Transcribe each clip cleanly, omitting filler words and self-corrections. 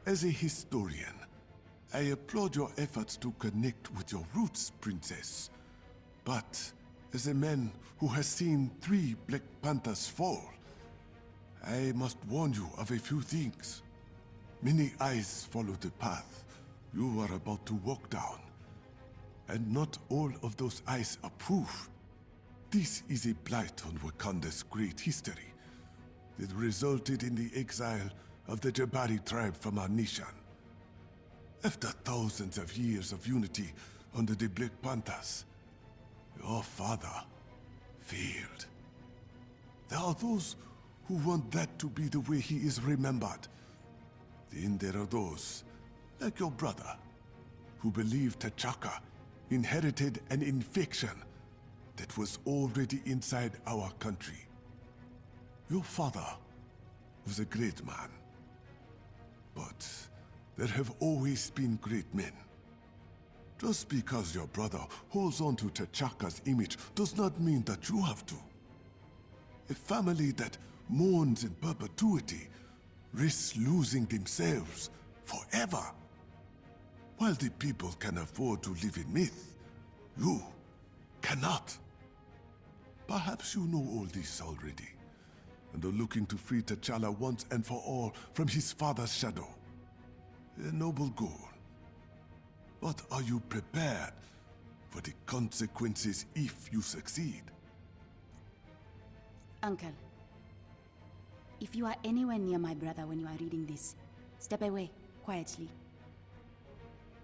As a historian, I applaud your efforts to connect with your roots, Princess. But as a man who has seen 3 Black Panthers fall, I must warn you of a few things. Many eyes follow the path you are about to walk down, and not all of those eyes approve. This is a blight on Wakanda's great history that resulted in the exile of the Jabari tribe from our nation. After thousands of years of unity under the Black Panthers, your father failed. There are those who want that to be the way he is remembered. Then there are those, like your brother, who believe T'Chaka inherited an infection that was already inside our country. Your father was a great man, but there have always been great men. Just because your brother holds on to T'Chaka's image does not mean that you have to. A family that mourns in perpetuity risks losing themselves forever. While the people can afford to live in myth, you cannot. Perhaps you know all this already, and are looking to free T'Challa once and for all from his father's shadow. A noble goal. But are you prepared for the consequences if you succeed? Uncle, if you are anywhere near my brother when you are reading this, step away, quietly.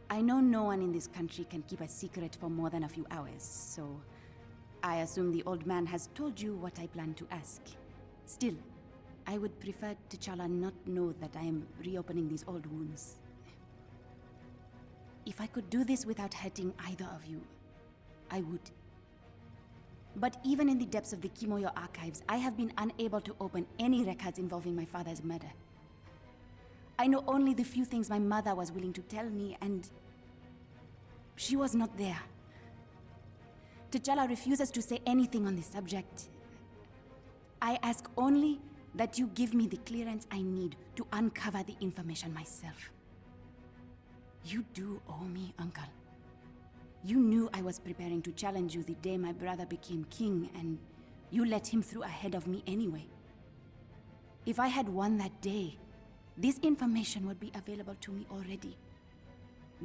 I know no one in this country can keep a secret for more than a few hours, so I assume the old man has told you what I plan to ask. Still, I would prefer T'Challa not know that I am reopening these old wounds. If I could do this without hurting either of you, I would. But even in the depths of the Kimoyo archives, I have been unable to open any records involving my father's murder. I know only the few things my mother was willing to tell me, and she was not there. T'Challa refuses to say anything on the subject. I ask only that you give me the clearance I need to uncover the information myself. You do owe me, Uncle. You knew I was preparing to challenge you the day my brother became king, and you let him through ahead of me anyway. If I had won that day, this information would be available to me already.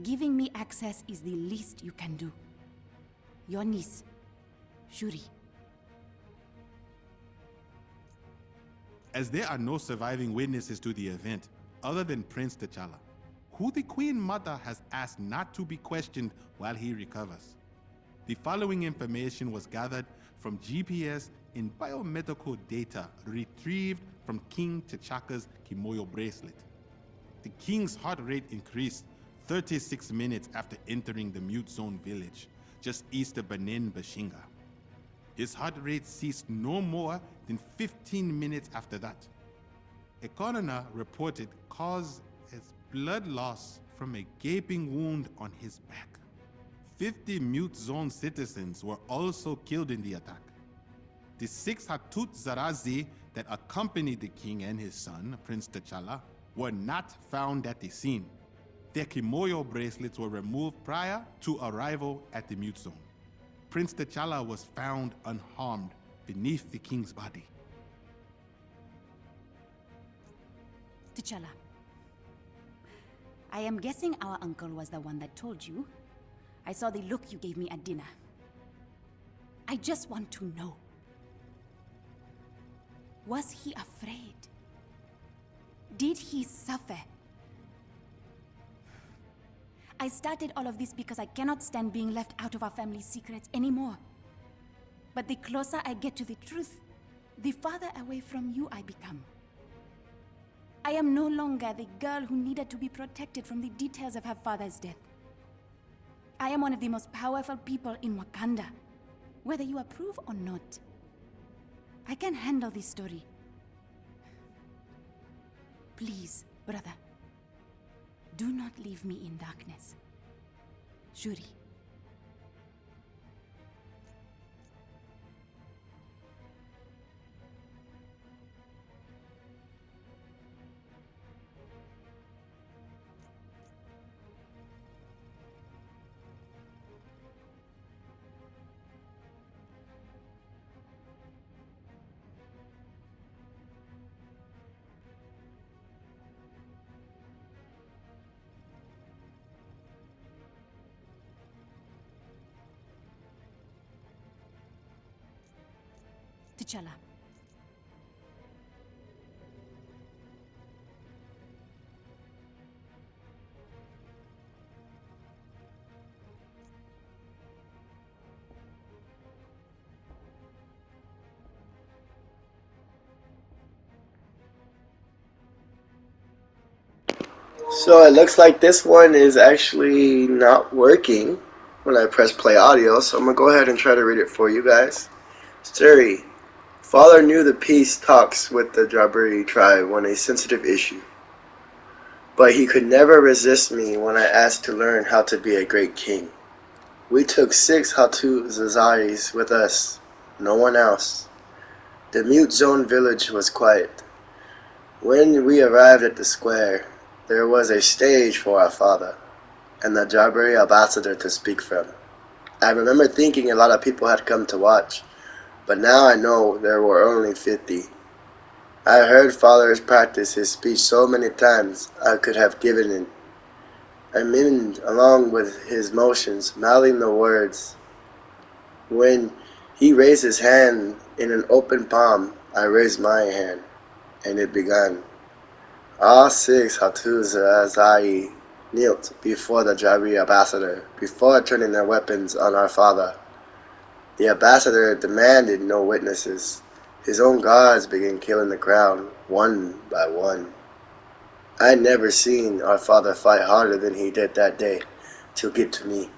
Giving me access is the least you can do. Your niece, Shuri. As there are no surviving witnesses to the event, other than Prince T'Challa, who the Queen Mother has asked not to be questioned while he recovers. The following information was gathered from GPS and biomedical data retrieved from King T'Chaka's Kimoyo bracelet. The king's heart rate increased 36 minutes after entering the mute zone village, just east of Banin Bashinga. His heart rate ceased no more than 15 minutes after that. A coroner reported cause as blood loss from a gaping wound on his back. 50 mute zone citizens were also killed in the attack. The 6 Hatut Zarazi that accompanied the king and his son, Prince T'Challa, were not found at the scene. Their Kimoyo bracelets were removed prior to arrival at the mute zone. Prince T'Challa was found unharmed beneath the king's body. T'Challa, I am guessing our uncle was the one that told you. I saw the look you gave me at dinner. I just want to know. Was he afraid? Did he suffer? I started all of this because I cannot stand being left out of our family's secrets anymore. But the closer I get to the truth, the farther away from you I become. I am no longer the girl who needed to be protected from the details of her father's death. I am one of the most powerful people in Wakanda, whether you approve or not. I can handle this story. Please, brother, do not leave me in darkness. Shuri. T'Challa. So it looks like this one is actually not working when I press play audio, so I'm going to go ahead and try to read it for you guys. Story. Father knew the peace talks with the Jabari tribe were a sensitive issue, but he could never resist me when I asked to learn how to be a great king. We took 6 Hatu Zazaris with us, no one else. The mute zone village was quiet. When we arrived at the square, there was a stage for our father and the Jabari ambassador to speak from. I remember thinking a lot of people had come to watch, but now I know there were only 50. I heard Father practice his speech so many times I could have given it. I mimicked along with his motions, mouthing the words. When he raised his hand in an open palm, I raised my hand, and it began. All 6 Hatuzazai knelt before the Jabari ambassador, before turning their weapons on our father. The ambassador demanded no witnesses. His own guards began killing the crowd, one by one. I'd never seen our father fight harder than he did that day to get to me.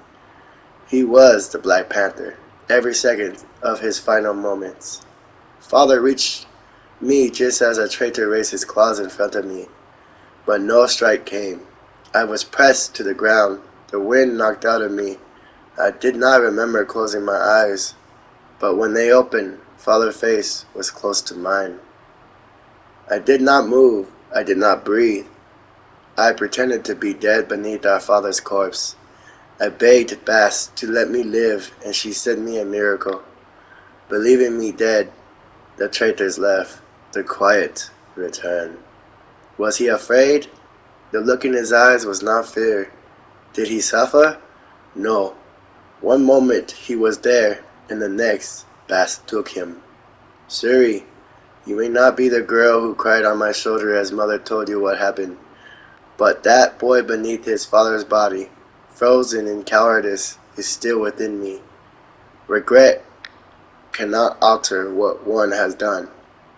He was the Black Panther, every second of his final moments. Father reached me just as a traitor raised his claws in front of me, but no strike came. I was pressed to the ground, the wind knocked out of me. I did not remember closing my eyes, but when they opened, Father's face was close to mine. I did not move, I did not breathe. I pretended to be dead beneath our father's corpse. I begged Bass to let me live, and she sent me a miracle. Believing me dead, the traitors left. The quiet returned. Was he afraid? The look in his eyes was not fear. Did he suffer? No. One moment he was there, and the next Bass took him. Suri, you may not be the girl who cried on my shoulder as mother told you what happened, but that boy beneath his father's body, frozen in cowardice, is still within me. Regret cannot alter what one has done,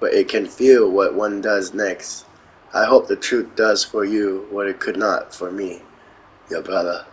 but it can feel what one does next. I hope the truth does for you what it could not for me, your brother.